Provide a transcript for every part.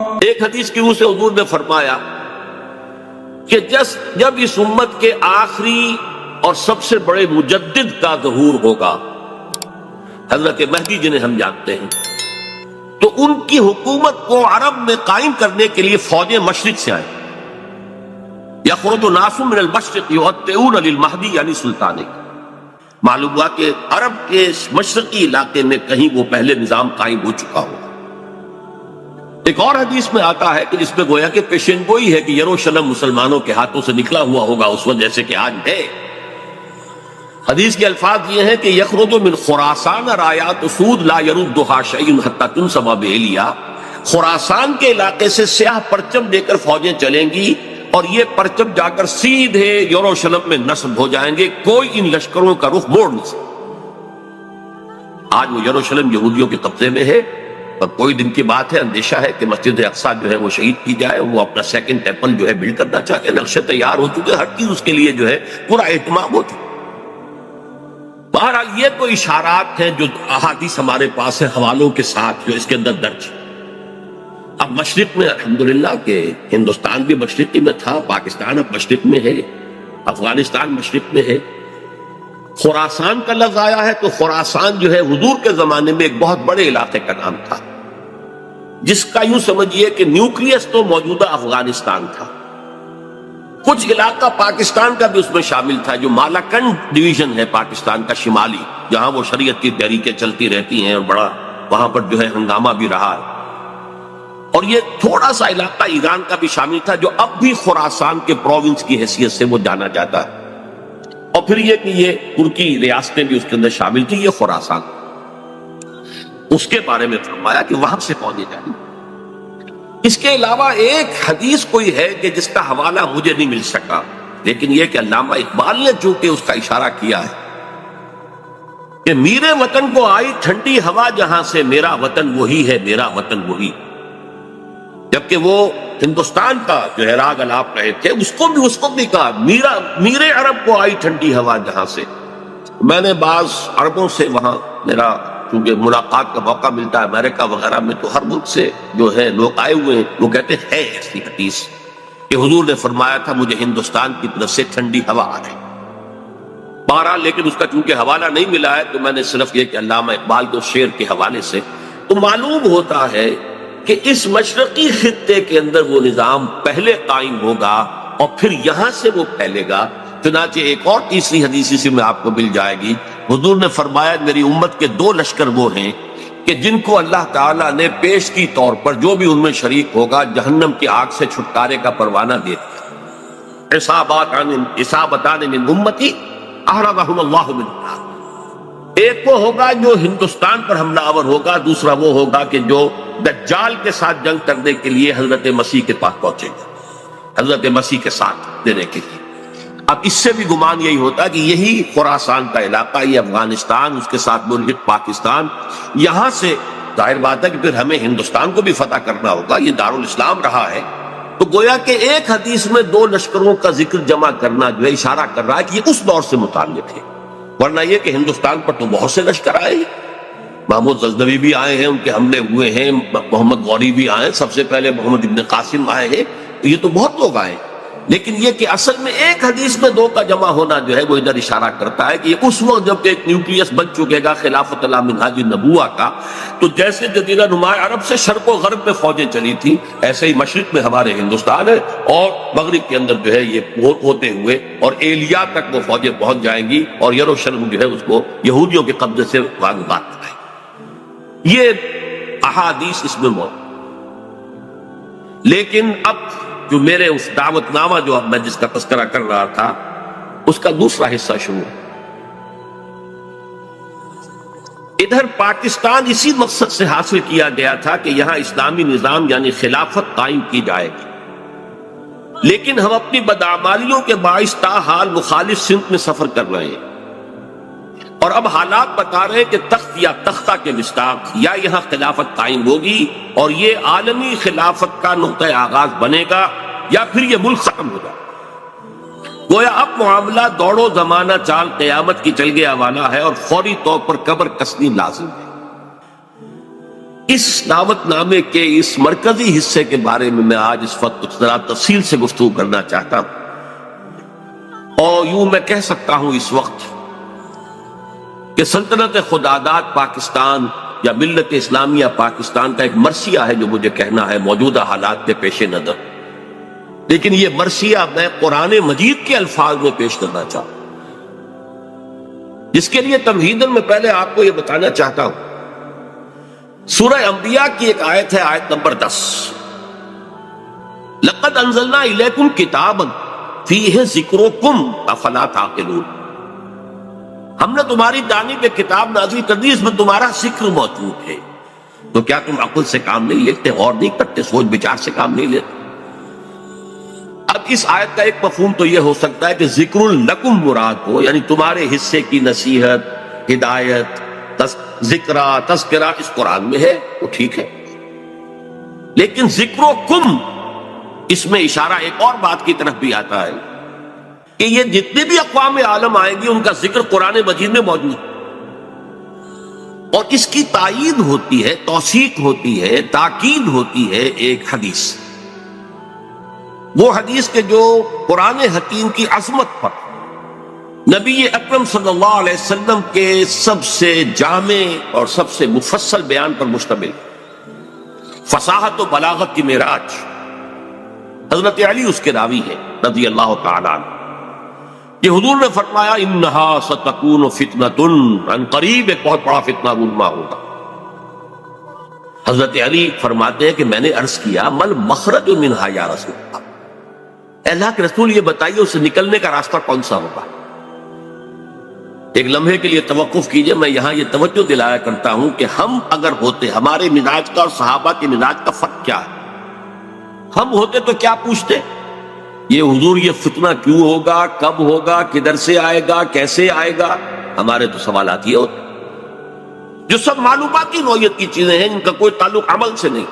ایک حدیث کی روح سے حضور نے فرمایا کہ جب اس امت کے آخری اور سب سے بڑے مجدد کا ظہور ہوگا، حضرت مہدی جنہیں ہم جانتے ہیں، تو ان کی حکومت کو عرب میں قائم کرنے کے لیے فوجیں مشرق سے آئیں۔ یخرج ناس من المشرق یؤطئون للمہدی یعنی سلطانے، معلوم ہوا کہ عرب کے مشرقی علاقے میں کہیں وہ پہلے نظام قائم ہو چکا ہو۔ ایک اور حدیث میں آتا ہے کہ جس میں گویا کہ پیشین گوئی ہے کہ یروشلم مسلمانوں کے ہاتھوں سے نکلا ہوا ہوگا اس وقت جیسے کہ آج ہے۔ حدیث کے الفاظ یہ ہیں کہ یخرج من خراسان رایات سود لا یردها شیء حتی تنصب بإیلیا، خراسان کے علاقے سے سیاہ پرچم لے کر فوجیں چلیں گی اور یہ پرچم جا کر سیدھے یروشلم میں نصب ہو جائیں گے، کوئی ان لشکروں کا رخ موڑ نہیں سکتا۔ آج وہ یروشلم یہودیوں کے قبضے میں ہے اور کوئی دن کی بات ہے، اندیشہ ہے کہ مسجد اقصیٰ جو ہے وہ شہید کی جائے، وہ اپنا سیکنڈ ٹیمپل جو ہے بلڈ کرنا چاہتے ہیں، نقشے تیار ہو چکے، ہر چیز اس کے لیے جو ہے پورا اہتمام ہو چکا۔ بہرحال یہ تو اشارات ہیں جو احادیث ہمارے پاس ہے حوالوں کے ساتھ جو اس کے اندر درج ہے۔ اب مشرق میں الحمدللہ کہ ہندوستان بھی مشرقی میں تھا، پاکستان اب مشرق میں ہے، افغانستان مشرق میں ہے۔ خراسان کا لفظ آیا ہے تو خراسان جو ہے حضور کے زمانے میں ایک بہت بڑے علاقے کا نام تھا، جس کا یوں سمجھیے کہ نیوکلیس تو موجودہ افغانستان تھا، کچھ علاقہ پاکستان کا بھی اس میں شامل تھا، جو مالاکنڈ ڈویژن ہے پاکستان کا شمالی، جہاں وہ شریعت کی تحریکیں چلتی رہتی ہیں اور بڑا وہاں پر جو ہے ہنگامہ بھی رہا ہے۔ اور یہ تھوڑا سا علاقہ ایران کا بھی شامل تھا، جو اب بھی خراسان کے پروونس کی حیثیت سے وہ جانا جاتا ہے۔ اور پھر یہ کہ یہ ترکی ریاستیں بھی اس کے اندر شامل تھی، یہ خراسان، اس کے بارے میں فرمایا کہ وہاں سے فوجیں جائیں۔ اس کے علاوہ ایک حدیث کوئی ہے کہ جس کا حوالہ مجھے نہیں مل سکا، لیکن یہ کہ علامہ اقبال نے چونکہ اس کا اشارہ کیا ہے کہ میرے وطن کو آئی ٹھنڈی ہوا جہاں سے، میرا وطن وہی ہے، میرا وطن وہی، جبکہ وہ ہندوستان کا جو ہے راگ الاپ رہے تھے، اس کو بھی کہا میرے عرب کو آئی ٹھنڈی ہوا جہاں سے۔ میں نے بعض عربوں سے وہاں میرا چونکہ ملاقات کا موقع ملتا ہے امریکہ وغیرہ میں، تو ہر ملک سے جو ہے لوگ آئے ہوئے ہیں، وہ کہتے ہیں ایسی حدیث کہ حضور نے فرمایا تھا مجھے ہندوستان کی طرف سے ٹھنڈی ہوا آ رہی۔ بہرحال لیکن اس کا چونکہ حوالہ نہیں ملا ہے تو میں نے صرف یہ کہ علامہ اقبال کے شعر کے حوالے سے تو معلوم ہوتا ہے کہ اس مشرقی خطے کے اندر وہ نظام پہلے قائم ہوگا اور پھر یہاں سے وہ پھیلے گا۔ چنانچہ ایک اور تیسری حدیث اسی میں آپ کو مل جائے گی، حضور نے فرمایا میری امت کے دو لشکر وہ ہیں کہ جن کو اللہ تعالیٰ نے پیش کی طور پر جو بھی ان میں شریک ہوگا جہنم کی آگ سے چھٹکارے کا پروانہ دے دیا۔ اصابتان من امتی احرزہم اللہ من النار، ایک وہ ہوگا جو ہندوستان پر حملہ آور ہوگا، دوسرا وہ ہوگا کہ جو دجال کے ساتھ جنگ کرنے کے لیے حضرت مسیح کے پاس پہنچے گا، حضرت مسیح کے ساتھ دینے کے لیے۔ اب اس سے بھی گمان یہی ہوتا کہ یہی خراسان کا علاقہ، یہ افغانستان، اس کے ساتھ ملحق پاکستان، یہاں سے ظاہر بات ہے کہ پھر ہمیں ہندوستان کو بھی فتح کرنا ہوگا، یہ دارالاسلام رہا ہے۔ تو گویا کہ ایک حدیث میں دو لشکروں کا ذکر جمع کرنا جو ہے اشارہ کر رہا ہے کہ یہ اس دور سے متعلق ہے، ورنہ یہ کہ ہندوستان پر تو بہت سے لشکر آئے ہیں، محمود غزنوی بھی آئے ہیں، ان کے حملے ہوئے ہیں، محمد غوری بھی آئے، سب سے پہلے محمد ابن قاسم آئے ہیں، تو یہ تو بہت لوگ آئے، لیکن یہ کہ اصل میں ایک حدیث میں دو کا جمع ہونا جو ہے وہ ادھر اشارہ کرتا ہے کہ یہ اس وقت جب ایک نیوکلیس بن چکے گا خلافت اللہ منہاج النبوہ کا، تو جیسے جزیرہ نما عرب سے شرق و غرب میں فوجیں چلی تھی، ایسے ہی مشرق میں ہمارے ہندوستان ہے اور مغرب کے اندر جو ہے یہ ہوتے ہوئے اور ایلیا تک وہ فوجیں پہنچ جائیں گی اور یروشلم جو ہے اس کو یہودیوں کے قبضے سے بات کرائیں۔ یہ احادیث اس میں موجود، لیکن اب جو میرے اس دعوت نامہ جو اب میں جس کا تذکرہ کر رہا تھا اس کا دوسرا حصہ شروع ہے۔ ادھر پاکستان اسی مقصد سے حاصل کیا گیا تھا کہ یہاں اسلامی نظام یعنی خلافت قائم کی جائے گی، لیکن ہم اپنی بدعمالیوں کے باعث تاحال مخالف سمت میں سفر کر رہے ہیں، اور اب حالات بتا رہے کہ تخت یا تختہ کے مصداق یا یہاں خلافت قائم ہوگی اور یہ عالمی خلافت کا نقطۂ آغاز بنے گا یا پھر یہ ملک ختم ہوگا۔ گویا اب معاملہ دوڑو زمانہ چال قیامت کی چل گیا والا ہے اور فوری طور پر قبر کسنی لازم ہے۔ اس دعوت نامے کے اس مرکزی حصے کے بارے میں آج اس وقت کچھ ذرا تفصیل سے گفتگو کرنا چاہتا ہوں، اور یوں میں کہہ سکتا ہوں اس وقت کہ سلطنت خداداد پاکستان یا ملت اسلامیہ پاکستان کا ایک مرثیہ ہے جو مجھے کہنا ہے موجودہ حالات کے پیش نظر، لیکن یہ مرثیہ میں قرآن مجید کے الفاظ میں پیش کرنا چاہتا ہوں، جس کے لیے تمہیداً میں پہلے آپ کو یہ بتانا چاہتا ہوں۔ سورہ انبیاء کی ایک آیت ہے، آیت نمبر 10، لَقَدْ أَنزَلْنَا إِلَيْكُمْ كِتَابًا فِيهِ ذِكْرُكُمْ أَفَلَا تَعْقِلُونَ، ہم نے تمہاری جانب ایک کتاب نازل کر دی، اس میں تمہارا ذکر موجود ہے، تو کیا تم عقل سے کام نہیں لیتے، غور نہیں کرتے، سوچ بچار سے کام نہیں لیتے؟ اب اس آیت کا ایک مفہوم تو یہ ہو سکتا ہے کہ ذکر لکم مراد ہو، یعنی تمہارے حصے کی نصیحت، ہدایت، ذکرہ، تذکرہ اس قرآن میں ہے، وہ ٹھیک ہے، لیکن ذکر و کم اس میں اشارہ ایک اور بات کی طرف بھی آتا ہے کہ یہ جتنے بھی اقوام عالم آئیں گی ان کا ذکر قرآن مجید میں موجود ہے، اور اس کی تائید ہوتی ہے، توثیق ہوتی ہے، تاکید ہوتی ہے ایک حدیث، وہ حدیث کے جو قرآن حکیم کی عظمت پر نبی اکرم صلی اللہ علیہ وسلم کے سب سے جامع اور سب سے مفصل بیان پر مشتمل، فصاحت و بلاغت کی معراج، حضرت علی اس کے راوی ہے رضی اللہ تعالیٰ عنہ، کہ حضور نے فرمایا انہا ستکون فتنۃ، ان قریب ایک بہت بڑا فتنہ رونما ہوگا۔ حضرت علی فرماتے ہیں کہ میں نے عرض کیا مل مخرج منہا یا رسول اللہ، اللہ کے رسول یہ بتائیے اسے نکلنے کا راستہ کون سا ہوگا؟ ایک لمحے کے لیے توقف کیجئے، میں یہاں یہ توجہ دلایا کرتا ہوں کہ ہم اگر ہوتے، ہمارے مزاج کا اور صحابہ کے مزاج کا فرق کیا ہے؟ ہم ہوتے تو کیا پوچھتے؟ یہ حضور یہ فتنہ کیوں ہوگا، کب ہوگا، کدھر سے آئے گا، کیسے آئے گا؟ ہمارے تو سوالات یہ ہوتے جو سب معلوماتی نوعیت کی چیزیں ہیں، ان کا کوئی تعلق عمل سے نہیں۔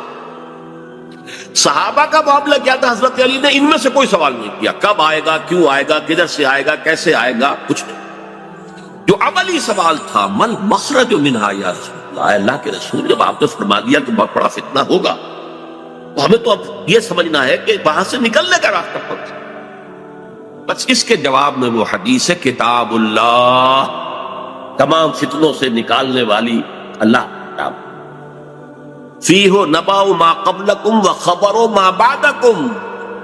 صحابہ کا معاملہ کیا تھا؟ حضرت علی نے ان میں سے کوئی سوال نہیں کیا، کب آئے گا، کیوں آئے گا، کدھر سے آئے گا، کیسے آئے گا، کچھ نہیں۔ جو عملی سوال تھا مل مخرج منہا یا رسول اللہ، اللہ کے رسول جب آپ نے فرما دیا کہ بہت بڑا فتنہ ہوگا تو ہمیں تو اب یہ سمجھنا ہے کہ وہاں سے نکلنے کا راستہ کون سا؟ بس اس کے جواب میں وہ حدیث ہے کتاب اللہ، تمام فتنوں سے نکالنے والی اللہ کتاب، فیہ نبأ ما قبلکم وخبر ما بعدکم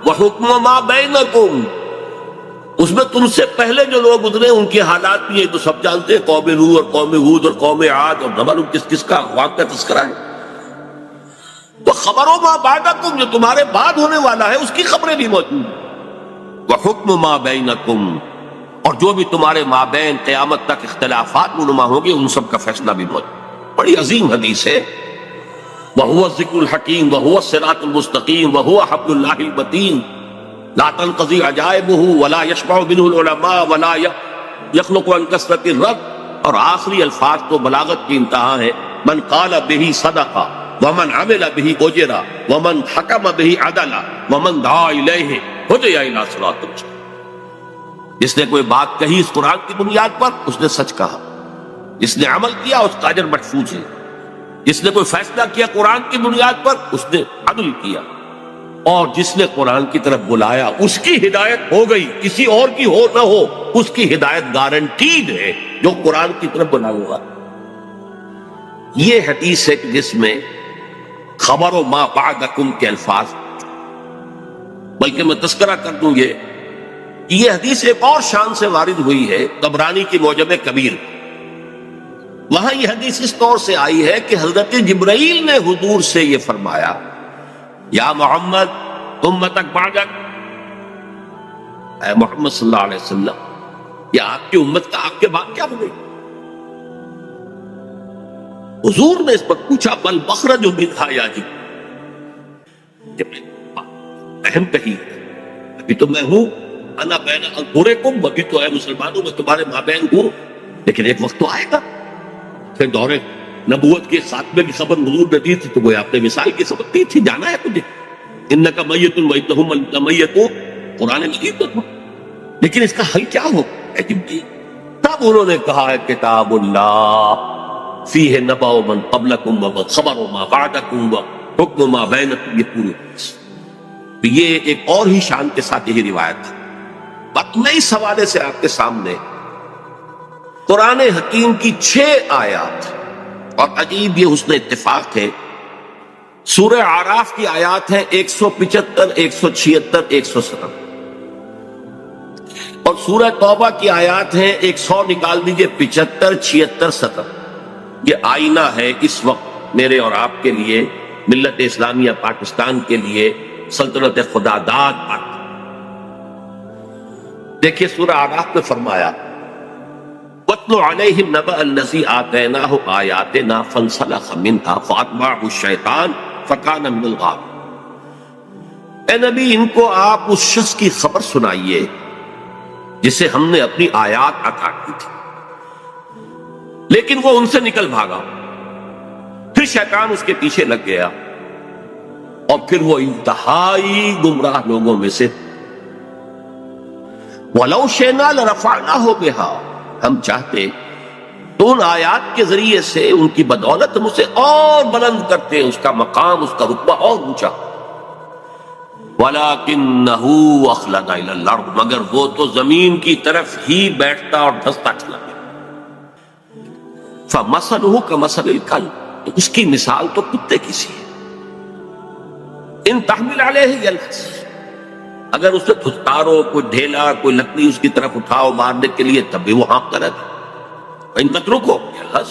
وحکم ما بینکم، اس میں تم سے پہلے جو لوگ گزرے ان کے حالات بھی یہ تو سب جانتے ہیں، قوم نوح اور قوم ہود اور قوم عاد، اور نہ معلوم کس کس کا اقوام کا تذکرہ ہے، وخبر ما بعدکم جو تمہارے بعد ہونے والا ہے اس کی خبریں بھی موجود ہیں، وحکم ما بینکم اور جو بھی تمہارے مابین قیامت تک اختلافات رونما ہوں گے ان سب کا فیصلہ بھی موجود۔ بڑی عظیم حدیث ہے، وَهُوَ الذِّكْرُ الْحَكِيمُ وَهُوَ الصِّرَاطُ الْمُسْتَقِيمُ وَهُوَ حَبْلُ اللَّهِ الْمَتِينُ لَا تَنْقَضِي عَجَائِبُهُ وَلَا يَشْبَعُ مِنْهُ الْعُلَمَاءُ وَلَا يَخْلُقُ عَنْ كَثْرَةِ الرَّدِّ، اور آخری الفاظ تو بلاغت کی انتہا ہے، من قال به صدق ومن عمل به اجر ومن حکم به عدل ومن دعا الیہ ہدی الی صراط مستقیم، جس نے کوئی بات کہی اس قرآن کی بنیاد پر اس نے سچ کہا، جس نے عمل کیا اس کا اجر محفوظ ہے، جس نے کوئی فیصلہ کیا قرآن کی بنیاد پر اس نے عدل کیا، اور جس نے قرآن کی طرف بلایا اس کی ہدایت ہو گئی، کسی اور کی ہو نہ ہو اس کی ہدایت گارنٹیڈ ہے جو قرآن کی طرف بلا ہوا۔ یہ حدیث ہے جس میں خبر و ما بعدکم کے الفاظ، بلکہ میں تذکرہ کر دوں یہ حدیث ایک اور شان سے وارد ہوئی ہے طبرانی کی معجم کبیر، وہاں یہ حدیث اس طور سے آئی ہے کہ حضرت جبرائیل نے حضور سے یہ فرمایا یا محمد امتک بعدک، اے محمد صلی اللہ علیہ وسلم یہ آپ کی امت کا آپ کے بعد کیا بنے؟ حضور نے اس پر پوچھا بل مخرج منہا یا جبرائیل، اہم کہی ابھی تو میں ہوں، انا بین اظہرکم، ابھی تو اے مسلمانوں میں تمہارے مابین ہوں، لیکن ایک وقت تو آئے گا پھر دور نبوت کے خاتمے کی خبر حضور نے دی تھی تو وہ آپ نے مثال کی خبر دی تھی، جانا ہے تجھے، انک میت وانہم میتون، قرآن مجید تو تھا، لیکن اس کا حل کیا ہو؟ تب انہوں نے کہا ہے کتاب اللہ، فیہ نبأ من قبلکم وخبر ما بعدکم وحکم ما بینکم، یہ پوری یہ ایک اور ہی شان کے ساتھ یہی روایت ہے۔ بات میں اس حوالے سے آپ کے سامنے قرآن حکیم کی 6 آیات، اور عجیب یہ حسن اتفاق ہے، سورہ اعراف کی آیات ہیں 175، 176، 170، اور سورہ توبہ کی آیات ہیں 100 نکال دیجئے، 75، 76، 70۔ یہ آئینہ ہے اس وقت میرے اور آپ کے لیے، ملت اسلامیہ پاکستان کے لیے، سلطنت خدا داد پاک۔ دیکھیے سورہ اعراف میں فرمایا وَاتْلُ عَلَيْهِمْ نَبَأَ الَّذِي آتَيْنَاهُ آيَاتِنَا فَانسَلَخَ مِنْهَا فَأَتْبَعَهُ الشَّيْطَانُ فَكَانَ مِنَ الْغَاوِينَ۔ اے نبی ان کو آپ اس شخص کی خبر سنائیے جسے ہم نے اپنی آیات عطا کی تھی، لیکن وہ ان سے نکل بھاگا، پھر شیطان اس کے پیچھے لگ گیا، اور پھر وہ انتہائی گمراہ لوگوں میں سے۔ وَلَوْ شِئْنَا لَرَفَعْنَاهُ بِهَا، ہم چاہتے تو ان آیات کے ذریعے سے، ان کی بدولت ہم اسے اور بلند کرتے، اس کا مقام، اس کا رتبہ اور اونچا۔ وَلَكِنَّهُ أَخْلَدَ إِلَى الْأَرْضِ، مگر وہ تو زمین کی طرف ہی بیٹھتا اور دھستا چلا گیا۔ فَمَثَلُهُ كَمَثَلِ الْكَلْبِ، تو اس کی مثال تو کتے کی سی ہے۔ إِن تَحْمِلْ عَلَيْهِ يَلْهَثْ، اگر اسے پھٹکارو، کوئی ڈھیلا، کوئی لکڑی اس کی طرف اٹھاؤ مارنے کے لیے، تب بھی وہ ہانپتا رہتا۔ ان تترکو یلہث،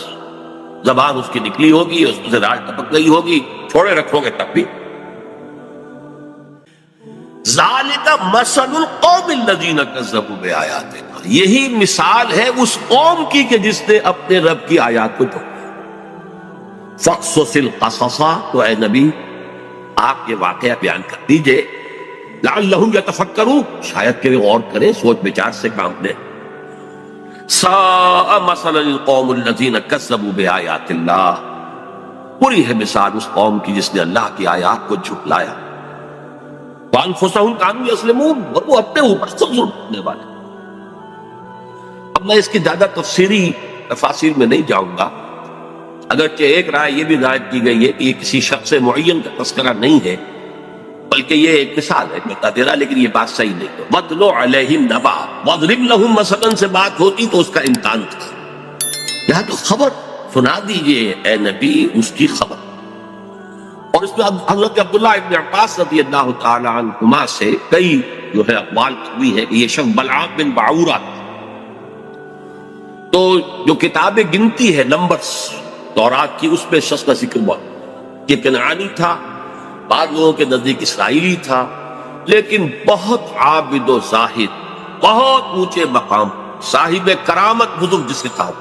زبان اس کی نکلی ہوگی، اس سے راج ٹپک گئی ہوگی، چھوڑے رکھو گے تب بھی۔ ذالک مثل القوم الذین کذبوا بآیاتنا، یہی مثال ہے اس قوم کی کہ جس نے اپنے رب کی آیات کو ٹھکرایا۔ فاقصص القصص، تو اے نبی آپ یہ واقعہ بیان کر دیجئے، لعلہم یتفکرون، شاید کہ وہ غور کریں، سوچ بچار سے کام لیں۔ ساء مثلا القوم الذین کذبوا بآیات اللہ، بری ہے مثال اس قوم کی جس نے اللہ کی آیات کو جھٹلایا۔ وانفسہم کانوا یظلمون، اور وہ اپنے اوپر سے ظلم کرنے والے۔ اب میں اس کی زیادہ تفصیلی تفاصیل میں نہیں جاؤں گا، اگرچہ ایک رائے یہ بھی ظاہر کی گئی ہے کہ یہ کسی شخص معین کا تذکرہ نہیں ہے، بلکہ یہ ایک مثال ہے بتا دے رہا، لیکن یہ بات صحیح نہیں۔ تو وَاتْلُ عَلَيْهِمْ نَبَأَ وَاضْرِبْ لَهُم مَثَلًا سے بات ہوتی تو اس کا امکان تھا، یہاں تو خبر سنا دیجئے اے نبی اس کی خبر۔ اور اس میں حضرت عبداللہ ابن عباس رضی اللہ تعالی عنہما سے کئی جو ہے اقوال ہوئی ہے کہ یہ شخص بلعام بن باعورہ تھا۔ تو جو کتاب گنتی ہے نمبرز تورات کی، اس میں شخص کا ذکر ہوا کہ کنعانی تھا، بعض لوگوں کے نزدیک اسرائیلی تھا، لیکن بہت عابد و زاہد، بہت اونچے مقام، صاحب کرامت بزرگ جسے کہا۔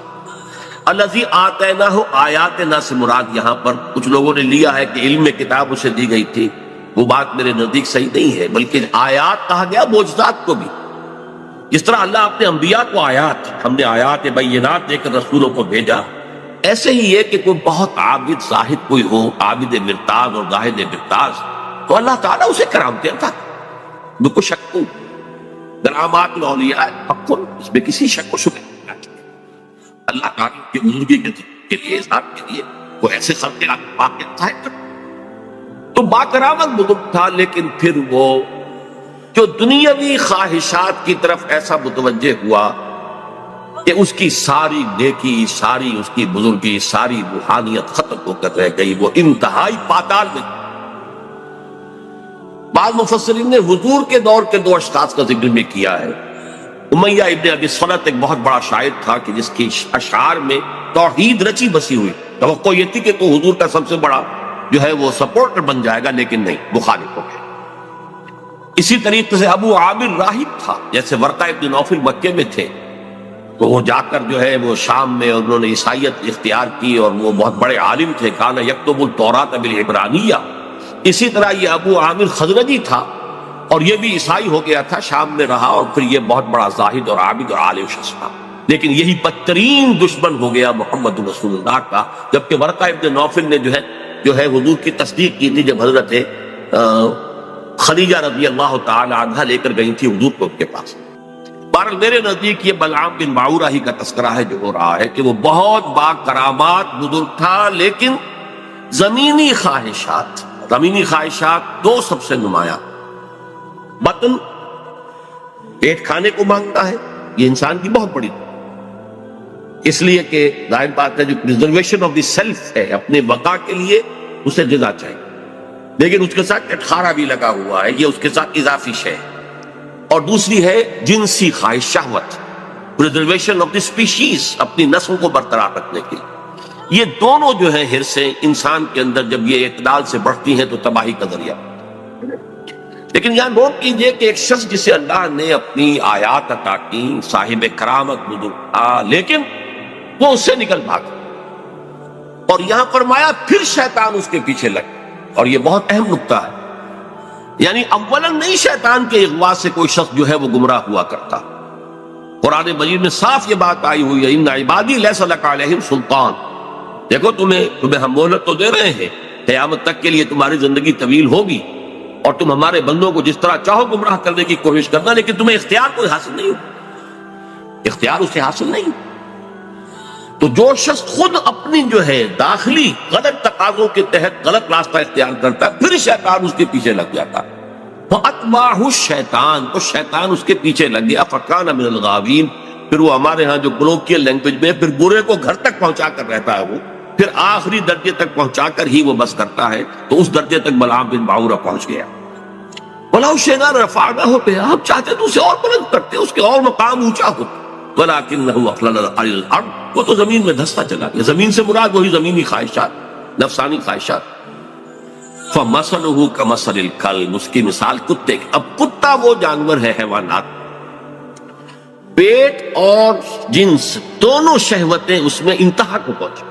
الذی آتیناہ آیاتنا سے مراد یہاں پر کچھ لوگوں نے لیا ہے کہ علم کتاب اسے دی گئی تھی، وہ بات میرے نزدیک صحیح نہیں ہے، بلکہ آیات کہا گیا معجزات کو بھی۔ جس طرح اللہ اپنے انبیاء کو آیات، ہم نے آیات بینات دے کر رسولوں کو بھیجا، ایسے ہی ہے کہ کوئی بہت عابد زاہد کوئی ہو، عابد مرتاز اور زاہد مرتاز، تو اللہ تعالیٰ اسے کرامتیں عطا کرے، بالکل شک کو کرامات الاولیاء حق، اس میں کسی شک و شبہ نہیں۔ اللہ تعالیٰ کی بزرگی کے لیے، ذات کے لیے وہ ایسے خلق پاک ظاہر کرے۔ تو با کرامت بزرگ تھا، لیکن پھر وہ جو دنیاوی خواہشات کی طرف ایسا متوجہ ہوا کہ اس کی ساری نیکی، ساری اس کی بزرگی، ساری روحانیت ختم ہو کر رہ گئی، وہ انتہائی پاتال میں۔ بعض مفسرین نے حضور کے دور کے 2 اشخاص کا ذکر بھی کیا ہے۔ امیہ ابن ابی صلت ایک بہت بڑا شاعر تھا کہ جس کی اشعار میں توحید رچی بسی ہوئی، توقع یہ تھی کہ تو حضور کا سب سے بڑا جو ہے وہ سپورٹر بن جائے گا، لیکن نہیں، مخالف ہو گیا۔ اسی طریقے سے ابو عامر راہب تھا، جیسے ورقہ ابن نوفل مکے میں تھے، تو وہ جا کر جو ہے وہ شام میں انہوں نے عیسائیت اختیار کی، اور وہ بہت بڑے عالم تھے، کان یکتب التوراۃ بالعبرانیہ۔ اسی طرح یہ ابو عامر خزرجی تھا، اور یہ بھی عیسائی ہو گیا تھا، شام میں رہا، اور پھر یہ بہت بڑا زاہد اور عابد اور عالم شخص تھا، لیکن یہی بدترین دشمن ہو گیا محمد رسول اللہ کا۔ جبکہ ورقہ ابن نوفل نے جو ہے حضور کی تصدیق کی تھی، جب حضرت خدیجہ رضی اللہ تعالی عنہا لے کر گئی تھی حضور کو ان کے پاس۔ بہرحال میرے نزدیک یہ بلعام بن باعورہ ہی کا تذکرہ ہے جو ہو رہا ہے کہ وہ بہت با کرامات بزرگ تھا، لیکن زمینی خواہشات دو سب سے نمایاں، بطن پیٹ کھانے کو مانگتا ہے، یہ انسان کی بہت بڑی، اس لیے کہ ظاہر بات ہے جو پریزرویشن آف دی سیلف ہے، اپنے بقا کے لیے اسے غذا چاہیے، لیکن اس کے ساتھ کٹخارا بھی لگا ہوا ہے، یہ اس کے ساتھ اضافی شے ہے۔ اور دوسری ہے جنسی خواہش، شہوت، پریزرویشن آف دی اسپیشیز، اپنی نسل کو برقرار رکھنے کے لیے۔ یہ دونوں جو ہیں حرصیں انسان کے اندر جب یہ اعتدال سے بڑھتی ہیں تو تباہی کا ذریعہ۔ لیکن یہاں نوٹ کیجئے کہ ایک شخص جسے اللہ نے اپنی آیات عطا کی، صاحب کرامت بزرگ تھا، لیکن وہ اس سے نکل بھاگا، اور یہاں فرمایا پھر شیطان اس کے پیچھے لگ، اور یہ بہت اہم نکتہ ہے، یعنی اولاً نہیں شیطان کے اغوا سے کوئی شخص جو ہے وہ گمراہ ہوا کرتا۔ قرآن مجید میں صاف یہ بات آئی ہوئی ہے، ان عبادی لیس لک علیہم سلطان، دیکھو تمہیں ہم مہلت تو دے رہے ہیں، قیامت تک کے لیے تمہاری زندگی طویل ہوگی، اور تم ہمارے بندوں کو جس طرح چاہو گمراہ کرنے کی کوشش کرنا، لیکن تمہیں اختیار کوئی حاصل نہیں ہو، اختیار اسے حاصل نہیں۔ تو جو شخص خود اپنی جو ہے داخلی غلط تقاضوں کے تحت غلط راستہ اختیار کرتا ہے، پھر شیطان اس کے پیچھے لگ جاتا ہے، فَأَتْبَعَهُ الشَّيْطَانُ، تو شیطان اس کے پیچھے لگ گیا، فَكَانَ مِنَ الْغَاوِينَ، پھر وہ ہمارے ہاں جو کولوکیل لینگویج میں پھر برے کو گھر تک پہنچا کر رہتا ہے، وہ پھر آخری درجے تک پہنچا کر ہی وہ بس کرتا ہے، تو اس درجے تک بلعام بن باعورہ پہنچ گیا۔ وَلَوْ شِئْنَا رَفَعْنَاهُ بِهَا، ہم چاہتے تو اسے اور بلند کرتے، اس کے اور مقام اونچا ہوتا، وَلَكِنَّهُ أَخْلَدَ إِلَى الْأَرْضِ، وہ تو زمین میں دھستا چلا گیا، زمین سے مراد وہی زمینی خواہشات، نفسانی خواہشات۔ فَمَثَلُهُ كَمَثَلِ الْكَلْبِ، اس کی مثال کتے کی۔ اب کتا وہ جانور ہے، حیوانات، پیٹ اور جنس دونوں شہوتیں اس میں انتہا کو پہنچی،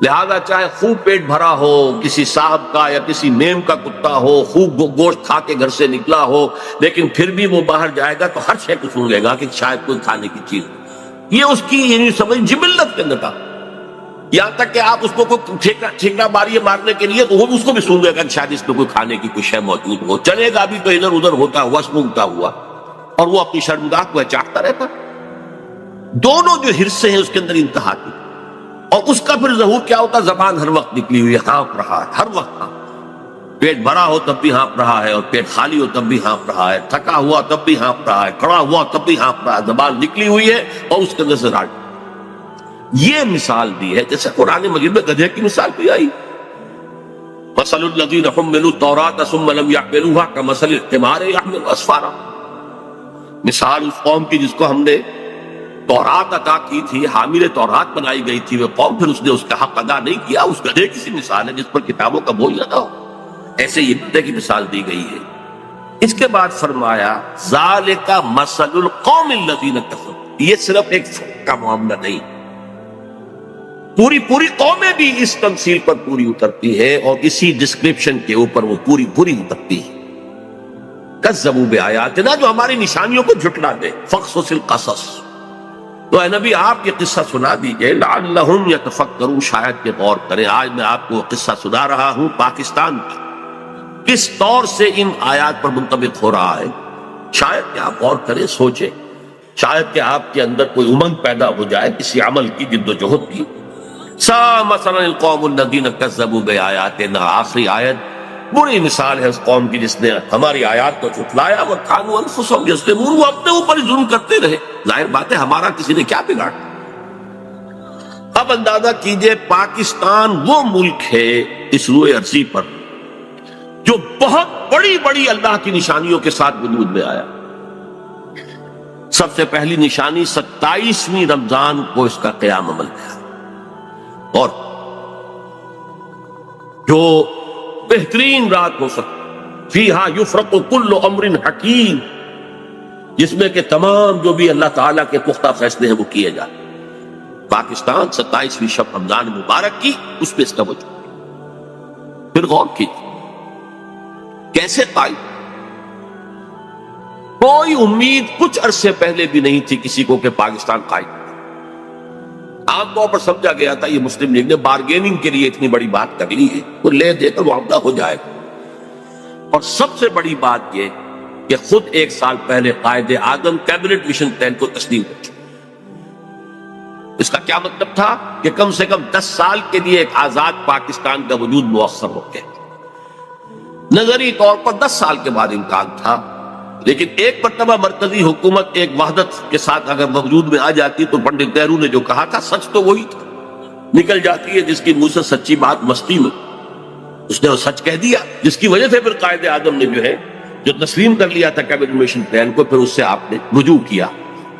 لہذا چاہے خوب پیٹ بھرا ہو، کسی صاحب کا یا کسی میم کا کتا ہو، خوب گوشت کھا کے گھر سے نکلا ہو، لیکن پھر بھی وہ باہر جائے گا تو ہر شے کو سونگے گا کہ شاید کوئی کھانے کی چیز، یہ اس کی یعنی سمجھ جبلت کے اندر تھا، یہاں تک کہ آپ اس کو کوئی ٹھیکا ماریے مارنے کے لیے تو وہ اس کو بھی سونگے گا کہ شاید اس میں کوئی کھانے کی کوئی شے موجود ہو، چلے گا بھی تو ادھر ادھر ہوتا ہوا، سونگتا ہوا، اور وہ اپنی شرمگاہ کو چاہتا رہتا۔ دونوں جو حرصے ہیں اس کے اندر انتہا کی، اور اس کا پھر ظہور کیا ہوتا، زبان ہر وقت نکلی ہوئی ہے، ہانپ رہا ہے ہر وقت، پیٹ بھرا ہو تب بھی ہانپ رہا ہے، اور پیٹ خالی ہو تب بھی ہانپ رہا ہے، تھکا ہوا تب بھی ہانپ رہا ہے، کھڑا ہوا تب بھی ہانپ رہا ہے، زبان نکلی ہوئی ہے اور اس کے اندر سے راج۔ یہ مثال دی ہے، جیسے قرآن مجید میں گدھے کی مثال بھی آئی، مثل الذین حملوا التوراۃ ثم لم یحملوها کمثل الحمار یحمل اسفارا، مثال اس قوم کی جس کو ہم نے تورات عطا کی تھی، حامل تورات بنائی گئی تھی، وہ قوم پھر اس نے اس کا حق ادا نہیں کیا، اس گدھے کی سی مثال ہے جس پر کتابوں کا بوجھ لگا ہو، ایسے یہ گدھے کی مثال دی گئی ہے۔ اس کے بعد فرمایا ذالک مثل القوم الذین کفروا، یہ صرف ایک فرق کا معاملہ نہیں، پوری قومیں بھی اس تمثیل پر پوری اترتی ہے، اور اسی ڈسکرپشن کے اوپر وہ پوری اترتی ہے۔ کذبوا بآیاتنا، جو ہماری نشانیوں کو جھٹلا دے، فقصص القصص، تو اے نبی آپ یہ قصہ سنا دیجئے، لعلہم یتفکرون، شاید کہ غور کریں۔ آج میں آپ کو قصہ سنا رہا ہوں پاکستان کا، کس طور سے ان آیات پر منطبق ہو رہا ہے، شاید کہ آپ غور کریں، سوچیں، شاید کہ آپ کے اندر کوئی امنگ پیدا ہو جائے کسی عمل کی، جد و جہد کی۔ سا مثلا القوم الذین کذبوا بآیاتنا، آخری آیت بری مثال ہے اس قوم کی جس نے ہماری آیات کو جھٹلایا، وَكَانُوا أَنفُسَهُمْ يَظْلِمُونَ، وہ اپنے اوپر ظلم کرتے رہے، ظاہر بات ہے ہمارا کسی نے کیا بگاڑا۔ اب اندازہ کیجئے پاکستان وہ ملک ہے اس روئے ارضی پر جو بہت بڑی اللہ کی نشانیوں کے ساتھ وجود میں آیا۔ سب سے پہلی نشانی 27ویں رمضان کو اس کا قیام عمل ہے، اور جو بہترین رات ہو سکتی، فیہا یفرق کل امر حکیم، جس میں کہ تمام جو بھی اللہ تعالیٰ کے پختہ فیصلے ہیں وہ کیے جائیں۔ پاکستان 27ویں شب رمضان مبارک کی، اس پہ اس کا وجود۔ پھر غور کیجیے کیسے قائم، کوئی امید کچھ عرصے پہلے بھی نہیں تھی کسی کو کہ پاکستان قائم، عام طور پر سمجھا گیا تھا یہ مسلم لیگ نے بارگیننگ کے لیے اتنی بڑی بات کر لی ہے، وہ لے دے کر معاملہ ہو جائے گا۔ اور سب سے بڑی بات یہ کہ خود 1 سال پہلے Quaid Azam cabinet mission plan کو تسلیم کر چکے۔ اس کا کیا مطلب تھا کہ کم سے کم 10 سال کے لیے ایک آزاد پاکستان کا وجود مؤثر ہو گیا۔ نظری طور پر 10 سال کے بعد امکان تھا، لیکن ایک مرتبہ مرکزی حکومت ایک وحدت کے ساتھ اگر وجود میں آ جاتی تو پنڈت نہرو نے جو کہا تھا سچ تو وہی تھا، نکل جاتی ہے جس کی منہ سے سچی بات مستی میں، اس نے وہ سچ کہہ دیا، جس کی وجہ سے پھر قائد اعظم نے جو تسلیم کر لیا تھا کیبنٹ مشن پلان کو، پھر اس سے آپ نے رجوع کیا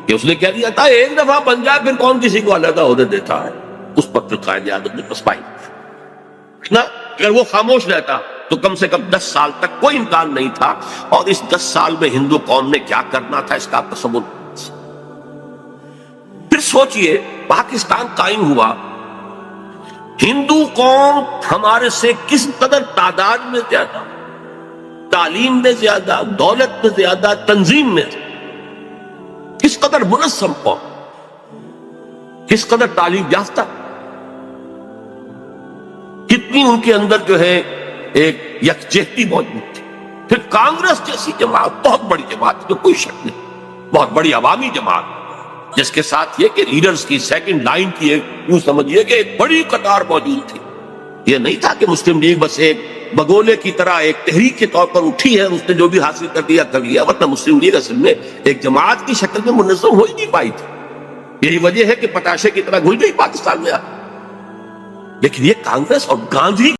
کہ اس نے کہہ دیا تھا ایک دفعہ بن جائے پھر کون کسی کو علیحدہ عہدے دیتا ہے۔ اس پر پھر قائد اعظم نے پسپائی نا، اگر وہ خاموش رہتا تو کم سے کم 10 سال تک کوئی امکان نہیں تھا، اور اس 10 سال میں ہندو قوم نے کیا کرنا تھا اس کا تصور۔ پھر سوچئے پاکستان قائم ہوا، ہندو قوم ہمارے سے کس قدر تعداد میں زیادہ، تعلیم میں زیادہ، دولت میں زیادہ، تنظیم میں کس قدر منظم قوم، کس قدر تعلیم یافتہ، کتنی ان کے اندر ایک یکجہتی موجود تھی۔ پھر کانگریس جیسی جماعت، بہت بڑی جماعت، تو کوئی شک نہیں، بہت بڑی عوامی جماعت، جس کے ساتھ یہ کہ لیڈرز کی سیکنڈ لائن کی یوں سمجھیے کہ ایک بڑی قطار موجود تھی۔ یہ نہیں تھا کہ مسلم لیگ بس ایک بگولے کی طرح ایک تحریک کے طور پر اٹھی ہے، اس نے جو بھی حاصل کر لیا، ورنہ مسلم لیگ اصل میں ایک جماعت کی شکل میں منظم ہو ہی نہیں پائی تھی۔ یہی وجہ ہے کہ پتاشے کی طرح گھل گئی پاکستان میں۔ لیکن یہ کانگریس اور گاندھی